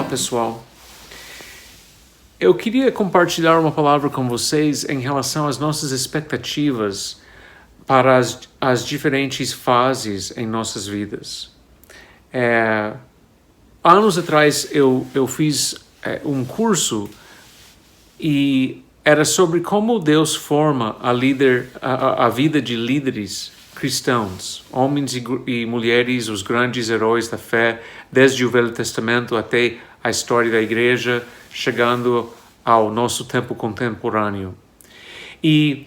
pessoal. Eu queria compartilhar uma palavra com vocês em relação às nossas expectativas para as diferentes fases em nossas vidas. Anos atrás eu fiz um curso e era sobre como Deus forma a vida de líderes cristãos, homens e mulheres, os grandes heróis da fé, desde o Velho Testamento até a história da igreja, chegando ao nosso tempo contemporâneo. E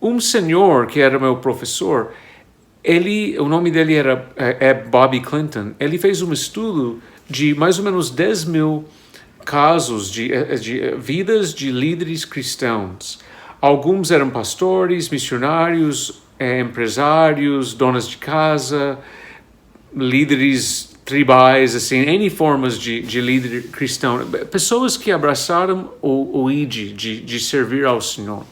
um senhor que era meu professor, o nome dele é Bobby Clinton, ele fez um estudo de mais ou menos 10 mil casos de vidas de líderes cristãos. Alguns eram pastores, missionários, empresários, donas de casa, líderes tribais, assim, N formas de líder cristão, pessoas que abraçaram o ID de servir ao Senhor.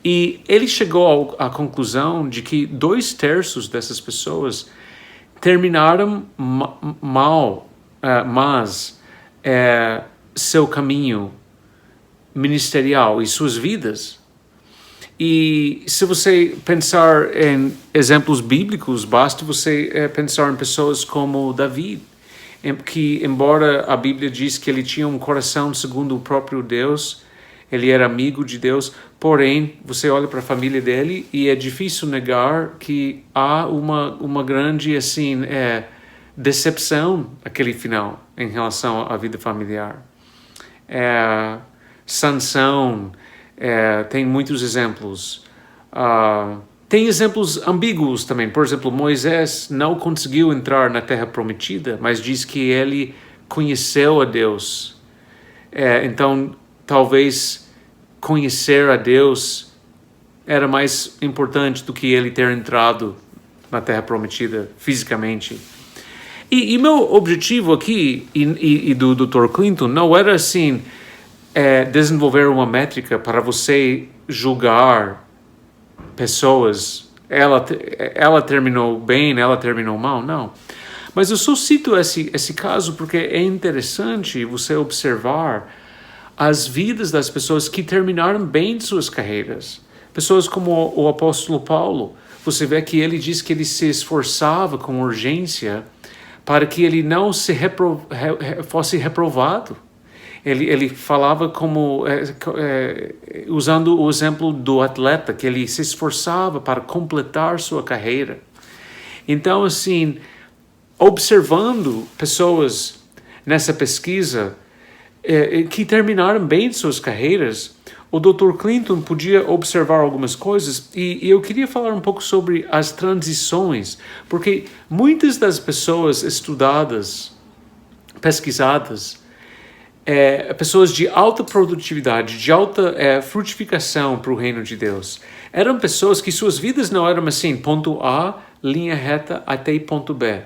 E ele chegou à conclusão de que 2/3 dessas pessoas terminaram mas seu caminho ministerial e suas vidas. E se você pensar em exemplos bíblicos, basta você pensar em pessoas como Davi, que embora a Bíblia diz que ele tinha um coração segundo o próprio Deus, ele era amigo de Deus, porém, você olha para a família dele e é difícil negar que há uma grande decepção naquele final em relação à vida familiar. Sansão, tem muitos exemplos. Tem exemplos ambíguos também. Por exemplo, Moisés não conseguiu entrar na Terra Prometida, mas diz que ele conheceu a Deus. Então, talvez conhecer a Deus era mais importante do que ele ter entrado na Terra Prometida fisicamente. E meu objetivo aqui, e do Dr. Clinton, não era assim, desenvolver uma métrica para você julgar pessoas, ela terminou bem, ela terminou mal, não. Mas eu só cito esse caso porque é interessante você observar as vidas das pessoas que terminaram bem suas carreiras. Pessoas como o apóstolo Paulo, você vê que ele diz que ele se esforçava com urgência para que ele não fosse reprovado. Ele falava como, usando o exemplo do atleta, que ele se esforçava para completar sua carreira. Então, assim, observando pessoas nessa pesquisa que terminaram bem suas carreiras, o Dr. Clinton podia observar algumas coisas e eu queria falar um pouco sobre as transições, porque muitas das pessoas estudadas, pesquisadas, pessoas de alta produtividade, de alta frutificação para o reino de Deus, eram pessoas que suas vidas não eram assim, ponto A, linha reta até ponto B.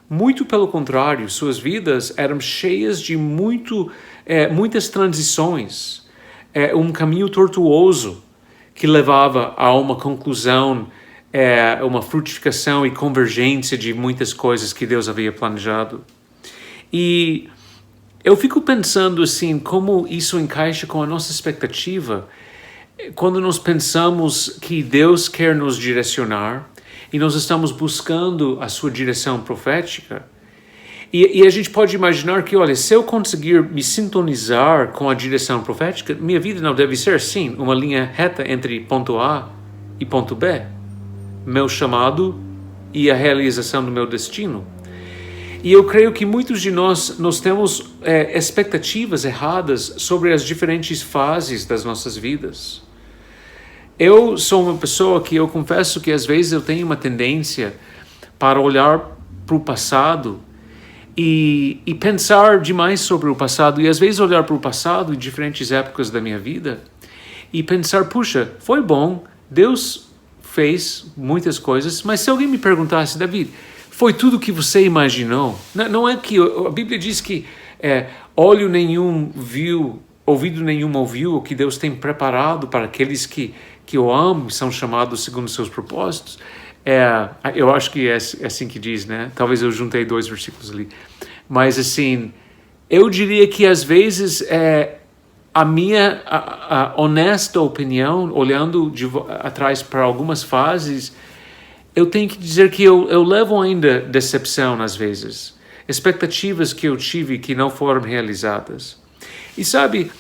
Muito pelo contrário, suas vidas eram cheias de muitas transições, um caminho tortuoso que levava a uma conclusão, uma frutificação e convergência de muitas coisas que Deus havia planejado. E eu fico pensando assim, como isso encaixa com a nossa expectativa quando nós pensamos que Deus quer nos direcionar e nós estamos buscando a sua direção profética. E a gente pode imaginar que, olha, se eu conseguir me sintonizar com a direção profética, minha vida não deve ser, sim, uma linha reta entre ponto A e ponto B. Meu chamado e a realização do meu destino. E eu creio que muitos de nós temos expectativas erradas sobre as diferentes fases das nossas vidas. Eu sou uma pessoa que eu confesso que às vezes eu tenho uma tendência para olhar para o passado e pensar demais sobre o passado, e às vezes olhar para o passado em diferentes épocas da minha vida e pensar, puxa, foi bom, Deus fez muitas coisas, mas se alguém me perguntasse, David, foi tudo o que você imaginou? Não é que a Bíblia diz que olho nenhum viu, ouvido nenhum ouviu o que Deus tem preparado para aqueles que o amam, são chamados segundo os seus propósitos. Eu acho que é assim que diz, né? Talvez eu juntei 2 versículos ali. Mas assim, Eu diria que às vezes a minha a honesta opinião, olhando atrás para algumas fases, eu tenho que dizer que eu levo ainda decepção às vezes. Expectativas que eu tive que não foram realizadas. E sabe,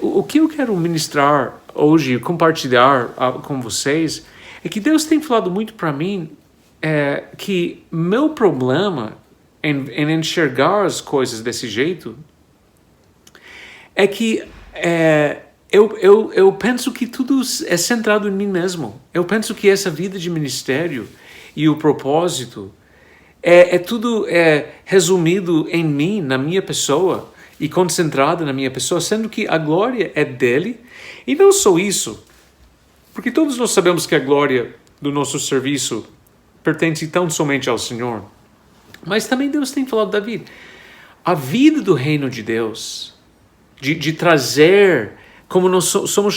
o que eu quero ministrar hoje, compartilhar com vocês, é que Deus tem falado muito para mim que meu problema em enxergar as coisas desse jeito é que eu penso que tudo é centrado em mim mesmo. Eu penso que essa vida de ministério e o propósito tudo resumido em mim, na minha pessoa, e concentrado na minha pessoa, sendo que a glória é dele. E não só isso, porque todos nós sabemos que a glória do nosso serviço pertence tão somente ao Senhor. Mas também Deus tem falado, Davi, a vida do reino de Deus, de trazer, como nós somos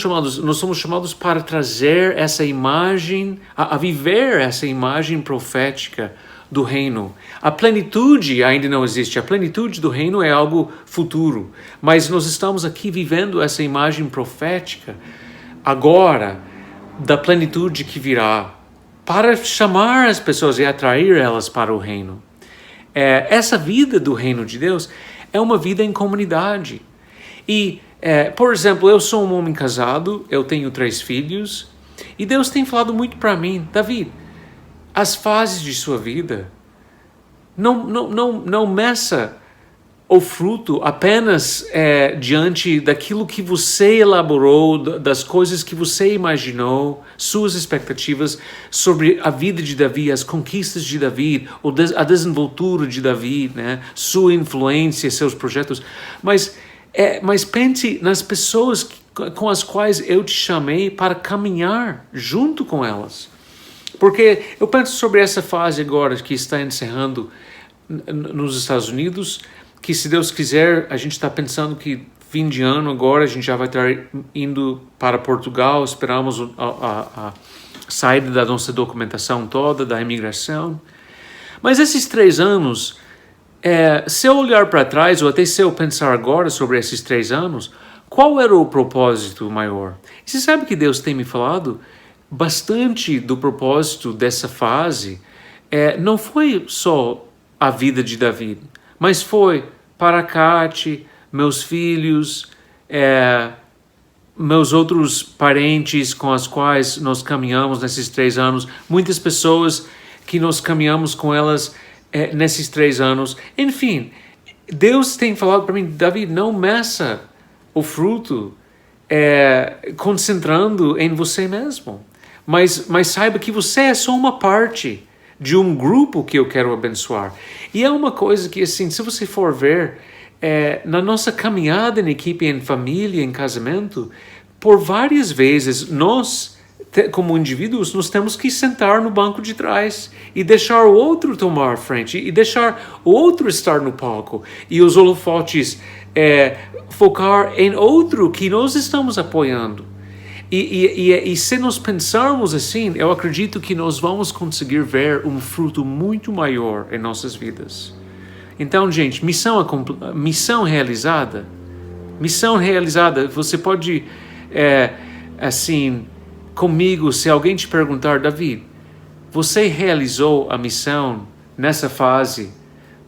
chamados para trazer essa imagem, a viver essa imagem profética do reino. A plenitude ainda não existe, a plenitude do reino é algo futuro, mas nós estamos aqui vivendo essa imagem profética agora, da plenitude que virá, para chamar as pessoas e atrair elas para o reino. Essa vida do reino de Deus é uma vida em comunidade. E, por exemplo, eu sou um homem casado, eu tenho 3 filhos, e Deus tem falado muito para mim, Davi, as fases de sua vida, não meça o fruto apenas diante daquilo que você elaborou, das coisas que você imaginou, suas expectativas sobre a vida de Davi, as conquistas de Davi, a desenvoltura de Davi, né? Sua influência, seus projetos, mas pense nas pessoas com as quais eu te chamei para caminhar junto com elas. Porque eu penso sobre essa fase agora que está encerrando nos Estados Unidos, que se Deus quiser, a gente está pensando que fim de ano agora a gente já vai estar indo para Portugal, esperamos a saída da nossa documentação toda, da imigração. Mas esses 3 anos, se eu olhar para trás, ou até se eu pensar agora sobre esses 3 anos, qual era o propósito maior? E você sabe que Deus tem me falado bastante do propósito dessa fase. Não foi só a vida de Davi, mas foi para a Cate, meus filhos, meus outros parentes com as quais nós caminhamos nesses 3 anos, muitas pessoas que nós caminhamos com elas nesses 3 anos. Enfim, Deus tem falado para mim, Davi, não meça o fruto concentrando em você mesmo. Mas saiba que você é só uma parte de um grupo que eu quero abençoar. E é uma coisa que, assim, se você for ver, na nossa caminhada em equipe, em família, em casamento, por várias vezes, nós, como indivíduos, nós temos que sentar no banco de trás e deixar o outro tomar a frente, e deixar o outro estar no palco, e os holofotes focar em outro que nós estamos apoiando. E se nós pensarmos assim, eu acredito que nós vamos conseguir ver um fruto muito maior em nossas vidas. Então, gente, missão realizada. Missão realizada. Você pode, assim, comigo, se alguém te perguntar, Davi, você realizou a missão nessa fase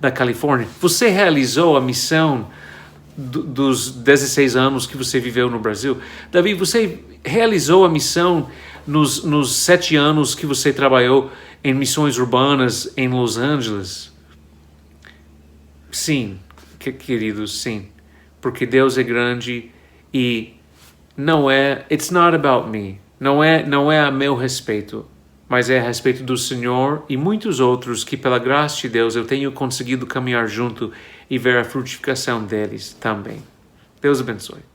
da Califórnia? Você realizou a missão dos 16 anos que você viveu no Brasil? Davi, você realizou a missão nos 7 anos que você trabalhou em missões urbanas em Los Angeles? Sim, queridos, sim. Porque Deus é grande e it's not about me. Não é a meu respeito, mas é a respeito do Senhor e muitos outros que, pela graça de Deus, eu tenho conseguido caminhar junto e ver a frutificação deles também. Deus abençoe.